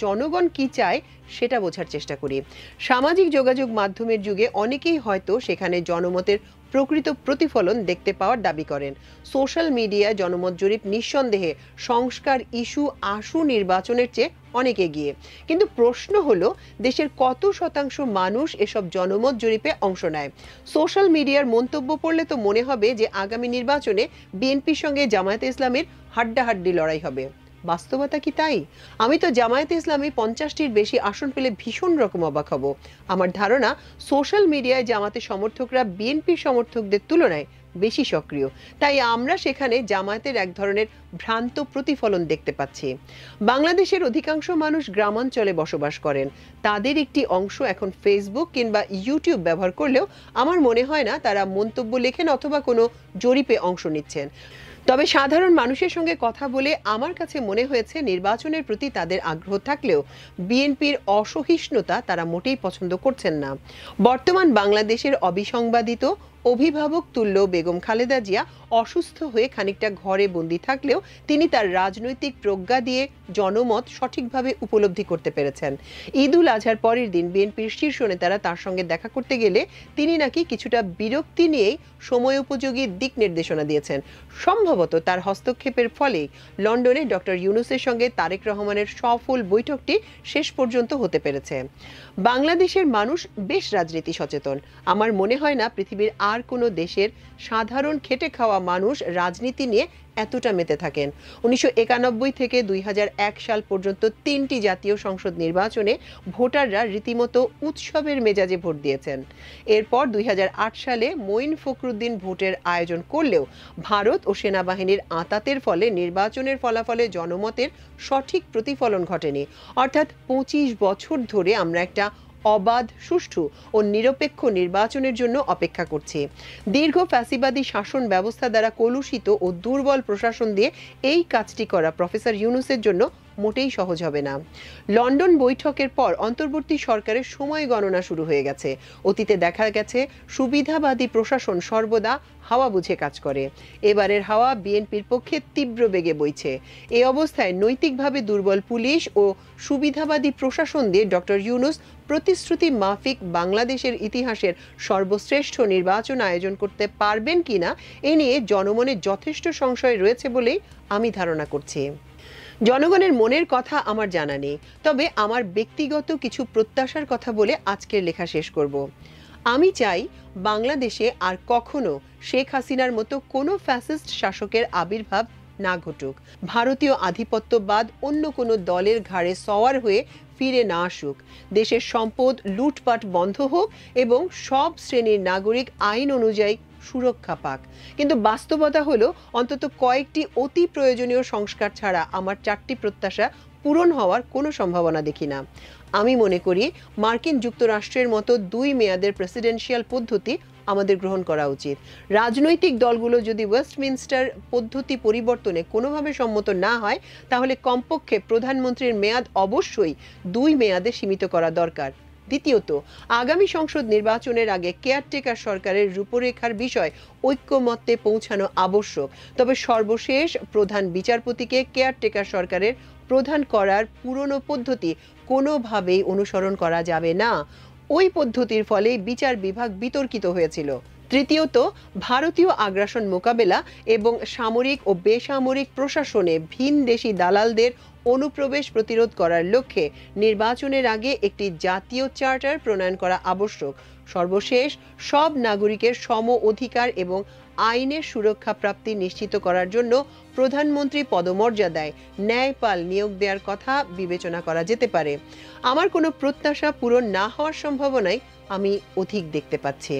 জনগণ কি চায় সেটা বোঝার চেষ্টা করি। সামাজিক যোগাযোগ মাধ্যমের যুগে অনেকেই হয়তো সেখানে জনমতের প্রকৃত প্রতিফলন দেখতে পাওয়ার দাবি করেন। সোশ্যাল মিডিয়ায় জনমত জরিপ নিঃসন্দেহে সংস্কার ইস্যু আশু নির্বাচনের চেয়ে অনেক এগিয়ে। কিন্তু প্রশ্ন হলো, দেশের কত শতাংশ মানুষ এসব জনমত জরিপে অংশ নেয়? সোশ্যাল মিডিয়ার মন্তব্য পড়লে তো মনে হবে যে আগামী নির্বাচনে বিএনপির সঙ্গে জামায়াতে ইসলামের হাড্ডাহাড্ডি লড়াই হবে। বাস্তবতা কি তাই? আমি তো জামায়াতে ইসলামী 50টির বেশি আসন পেলে ভীষণ রকম অবাক হব। আমার ধারণা, সোশ্যাল মিডিয়ায় জামায়াতের সমর্থকরা বিএনপির সমর্থকদের তুলনায় বেশি সক্রিয়। তাই আমরা সেখানে জামায়াতের এক ধরনের ভ্রান্ত প্রতিফলন দেখতে পাচ্ছি। বাংলাদেশের অধিকাংশ মানুষ গ্রামাঞ্চলে বসবাস করেন। তাদের একটি অংশ এখন ফেসবুক কিংবা ইউটিউব ব্যবহার করলেও আমার মনে হয় না তারা মন্তব্য লেখেন অথবা কোনো জরিপে অংশ নিচ্ছেন। তবে সাধারণ মানুষের সঙ্গে কথা বলে আমার কাছে মনে হয়েছে নির্বাচনের প্রতি তাদের আগ্রহ থাকলেও বিএনপির অসহিষ্ণুতা তারা মোটেই পছন্দ করছেন না। বর্তমান বাংলাদেশের অবিসংবাদিত অভিভাবক তুল্য বেগম খালেদা জিয়া অসুস্থ হয়ে খানিকটা ঘরে বন্দী থাকলেও তিনি তার রাজনৈতিক প্রজ্ঞা দিয়ে জনমত সঠিকভাবে উপলব্ধি করতে পেরেছেন। ঈদ উল আজহার পরের দিন বিএনপির শীর্ষ নেতারা তার সঙ্গে দেখা করতে গেলে তিনি নাকি কিছুটা বিরক্তি নিয়েই সময়োপযোগী দিক নির্দেশনা দিয়েছেন। সম্ভবত তার হস্তক্ষেপের ফলেই লন্ডনে ডক্টর ইউনূসের সঙ্গে তারেক রহমানের সফল বৈঠকটি শেষ পর্যন্ত হতে পেরেছে। বাংলাদেশের মানুষ বেশ রাজনীতি সচেতন। আমার মনে হয় না পৃথিবীর আর কোনো দেশের সাধারণ খেটে খাওয়া মানুষ রাজনীতি নিয়ে এতটা মেতে থাকেন। 1991 থেকে 2001 সাল পর্যন্ত 3টি জাতীয় সংসদ নির্বাচনে ভোটাররা রীতিমতো উৎসবের মেজাজে ভোট দিয়েছেন। এরপর 2008 সালে মঈন ফখরুদ্দিন ভোটের আয়োজন করলেও ভারত ও সেনাবাহিনীর আঁতাতের ফলে নির্বাচনের ফলাফলে জনমতের সঠিক প্রতিফলন ঘটেনি। অর্থাৎ 25 বছর ধরে আমরা একটা অবাধ, সুষ্ঠু ও নিরপেক্ষ নির্বাচনের জন্য অপেক্ষা করছি। দীর্ঘ ফ্যাসিবাদী শাসন ব্যবস্থা দ্বারা কলুষিত ও দুর্বল প্রশাসন দিয়ে এই কাজটি করা প্রফেসর ইউনূসের জন্য মোটেই সহজ হবে না। লন্ডন বৈঠকের পর অন্তর্বর্তী সরকারের সময় গণনা শুরু হয়ে গেছে। অতীতে দেখা গেছে সুবিধাবাদী প্রশাসন সর্বদা হাওয়া বুঝে কাজ করে। এবারের হাওয়া বিএনপির পক্ষে তীব্র বেগে বইছে। এই অবস্থায় নৈতিকভাবে দুর্বল পুলিশ ও সুবিধাবাদী প্রশাসন দিয়ে ডক্টর ইউনূস প্রতিশ্রুতি মাফিক বাংলাদেশের ইতিহাসের সর্বশ্রেষ্ঠ নির্বাচন আয়োজন করতে পারবেন কিনা এ নিয়ে জনমনে যথেষ্ট সংশয় রয়েছে বলেই আমি ধারণা করছি। জনগণের মনের কথা আমার জানা নেই, তবে আমার ব্যক্তিগত কিছু প্রত্যাশার কথা বলে আজকের লেখা শেষ করব। আমি চাই বাংলাদেশে আর কখনো শেখ হাসিনার মতো কোনো ফ্যাসিস্ট শাসকের আবির্ভাব না ঘটুক। ভারতীয় আধিপত্যবাদ অন্য কোনো দলের ঘাড়ে সওয়ার হয়ে ফিরে না আসুক। দেশের সম্পদ লুটপাট বন্ধ হোক এবং সব শ্রেণীর নাগরিক আইন অনুযায়ী সুরক্ষা পাক। কিন্তু বাস্তবতা হলো, অন্তত কয়েকটি অতি প্রয়োজনীয় সংস্কার ছাড়া আমার 4টি প্রত্যাশা পূরণ হওয়ার কোনো সম্ভাবনা দেখি না। আমি মনে করি মার্কিন যুক্তরাষ্ট্রের মতো 2 মেয়াদের প্রেসিডেন্সিয়াল পদ্ধতি আমাদের গ্রহণ করা উচিত। রাজনৈতিক দলগুলো যদি ওয়েস্টমিনস্টার পদ্ধতি পরিবর্তনে কোনোভাবে সম্মত না হয়, তাহলে কমপক্ষে প্রধানমন্ত্রীর মেয়াদ অবশ্যই 2 মেয়াদে সীমিত করা দরকার। দ্বিতীয়ত, আগামী সংসদ নির্বাচনের আগে কেয়ারটেকার সরকারের রূপরেখার বিষয় ঐক্যমত্যে পৌঁছানো আবশ্যক। তবে সর্বশেষ প্রধান বিচারপতিকে কেয়ারটেকার সরকারের প্রধান করার পুরনো পদ্ধতি কোনোভাবেই অনুসরণ করা যাবে না। ওই পদ্ধতির ফলে বিচার বিভাগ বিতর্কিত হয়েছিল। তৃতীয়ত, ভারতীয় আগ্রাসন মোকাবেলা এবং সামরিক ও বেসামরিক প্রশাসনে ভিনদেশি দালালদের অনুপ্রবেশ প্রতিরোধ করার লক্ষ্যে নির্বাচনের আগে একটি জাতীয় চার্টার প্রণয়ন করা আবশ্যক। সর্বশেষ, সব নাগরিকের সম অধিকার এবং আইনের সুরক্ষা প্রাপ্তি নিশ্চিত করার জন্য প্রধানমন্ত্রী পদমর্যাদায় ন্যায়পাল নিয়োগ দেওয়ার কথা বিবেচনা করা যেতে পারে। আমার কোনো প্রত্যাশা পূরণ না হওয়ার সম্ভাবনাই আমি অধিক দেখতে পাচ্ছি।